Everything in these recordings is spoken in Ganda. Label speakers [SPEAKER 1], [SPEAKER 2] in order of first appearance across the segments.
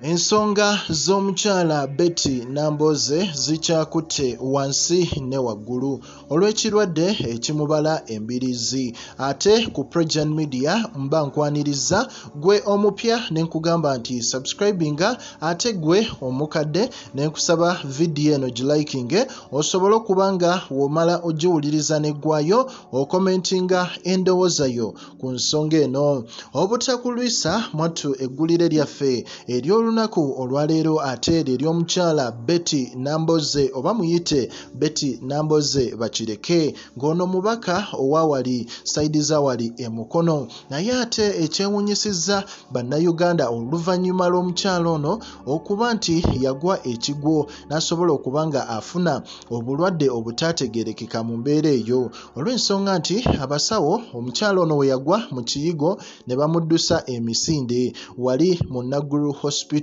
[SPEAKER 1] Ensonga z'omukyala Betty Nambooze zikyakutte wansi ne waggulu olw'ekirwadde ekimubala embirizi. Ate ku Progen Media mba nkwaniriza gwe omupya ne nkugamba nti subscribinga, ate gwe omukadde ne nkusaba video eno gilikinge osobole okuba nga womala ogiwuliriza neggwayo okomentinga endowooza yo ku nsonga eno. Obutakulwisa mwattu eggulire lyaffe ery'olunaku olwaleero ate ery'omukyala Betty Nambooze oba muyite Betty Nambooze bakireke, ng'ono mubaka owawali saidi zawali emukono. Naye ate ekyewuunyisizza bannayuganda oluvannyuma lw'omukyala ono okuba nti yagwa ekigwo n'asobola okuba nga afuna obulwadde obutategeerekeka mu mbeera eyo, olw'ensonga nti abasawo omukyala ono we yagwa mu kiyigo ne bamuddusa emisinde wali mu Nagwa Hospital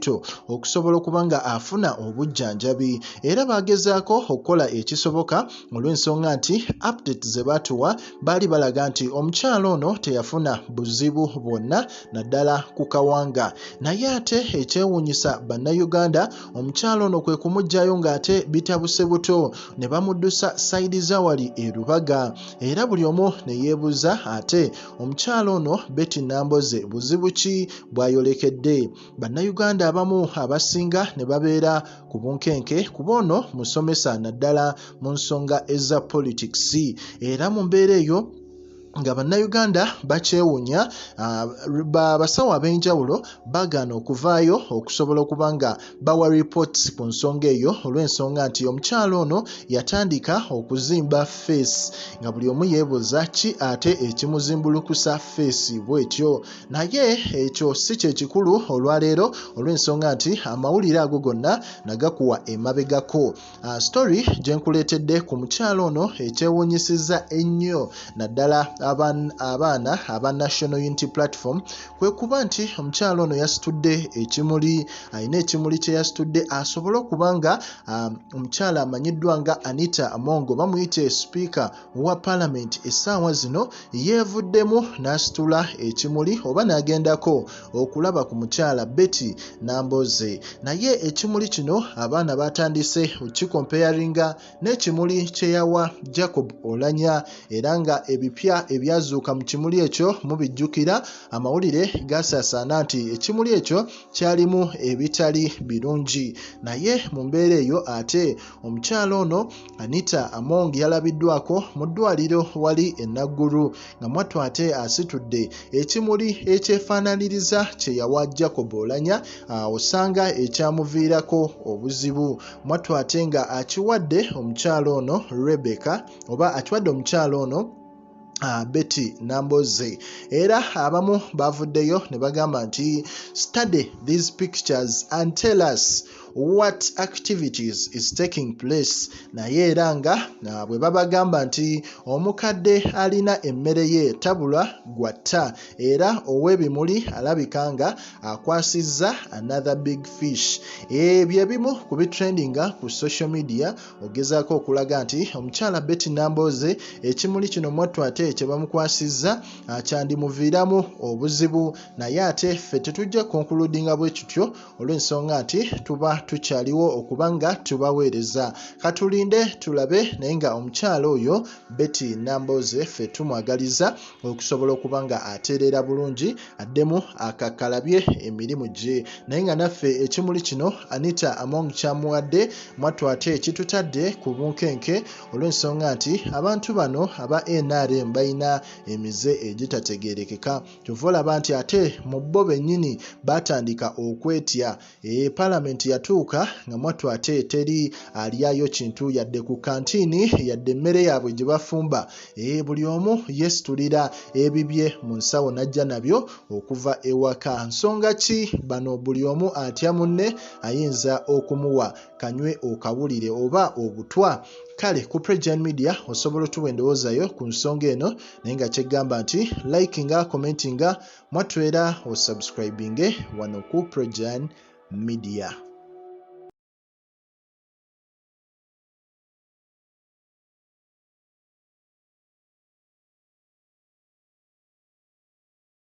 [SPEAKER 1] okusobola okuba nga afuna obujjanjabi, era bagezaako okukola ekisoboka olw'ensonga nti update ze batuwa baali balaga nti omukyala ono teyafuna buzibu bwonna naddala ku kawanga. Naye ate ekyewuunyisa bannayuganda, omukyala ono kwe kumugjayo ng'ate bitabuse buto ne bamuddusa saidi zawali e Lubaga, era buli omu ne yeebuuza ate omukyala ono Betty Nambooze buzibu ki bw'ayolekedde. Bannayuganda abamu abasinga ne babeera ku bunkenke kuba ono musomesa naddala mu nsonga eza politics, era mu mbeera eyo nga bannayuganda bakyewuunya, abasawo ab'enjawulo bagaana okuvaayo okusobola okuba nga bawa reports ku nsonga eyo olw'ensonga nti omukyala ono yatandika okuzimba face nga buli omu yeebuuza ki ate ekimuzimbulukusa face bw'etyo. Naye ekyo si kye kikulu olwaleero olw'ensonga nti amawulire ago gonna nagakuwa emabegako. Story gye nkuleetedde ku mukyala ono ekyewuunyisizza ennyo naddala abaana aba National Unity Platform kwe kuba nti omukyala ono yasitudde ekimuli, alina ekimuli kye yasitudde asobole okuba nga omukyala amanyiddwa nga Anita Among bamuyite Speaker wa Parliament essaawa zino yeevuddemu n'asitula ekimuli oba n'agendako okulaba ku mukyala Betty Nambooze. Naye ekimuli kino abaana batandise okikomparinga n'ekimuli kyeyawa oulanya, era nga ebipya ebyazuuka mu kimuli ekyo mubijjukira amawulire gasaasaana nti ekimuli ekyo kyalimu ebitali birungi. Naye mu mbeera eyo ate omukyala ono Anita Among yalabiddwako mu ddwaliro wali e Naggulu nga mwattu ate asitudde ekimuli ekyefaananiriza kyeyawa oulanya, osanga ekyamuviirako obuzibu. Mwattu ate nga akiwadde omukyala ono Rebecca oba akiwadde omukyala ono Betty Nambooze, era abamu bavuddeyo ne bagamba nti study these pictures and tell us what activities is taking place. Naye era nga bwe babagamba nti omukadde alina emmere ye tabula gwatta, era ow'ebimuli alabika nga akwasizza another big fish. Ebyo ebimu ku bitrendinga ku social media ogezaako okulaga nti omukyala Betty Nambooze ekimuli kino mwattu ate kye bamukwasizza kyandimuviiramu obuzibu. Naye ate ffe tetujja konkuludinga bwe tutyo olw'ensonga nti tuba tukyaliwo okuba nga tubaweereza. Katulinde tulabe, naye nga omukyala oyo Betty Nambooze ffe tumwagaliza okusobola okuba nga ateerera bulungi addemu akakalabye emirimu gye. Naye nga naffe ekimuli kino Anita Among kyamuwadde mwattu ate kitutadde ku bunkenke olw'ensonga nti abantu bano aba NRM balina emize egitategeerekeka. Kyova olaba nti ate mu bo bennyini batandika okwetya. Parliament yatuuka nga mwattu ate teri alyayo kintu yadde ku kantiini yadde emmere yaabwe gye bafumba. Buli omu yeesitulira ebibye mu nsawo n'ajja nabyo okuva ewaka. Nsonga ki? Bano buli omu atya munne ayinza okumuwa kanywe okawulire oba obutwa. Kale ku Progen Media osobola otuwa endowooza yo ku nsonga eno, naye nga kyegamba nti likinga, commentinga, mwattu era osubscribinge wano ku Progen Media.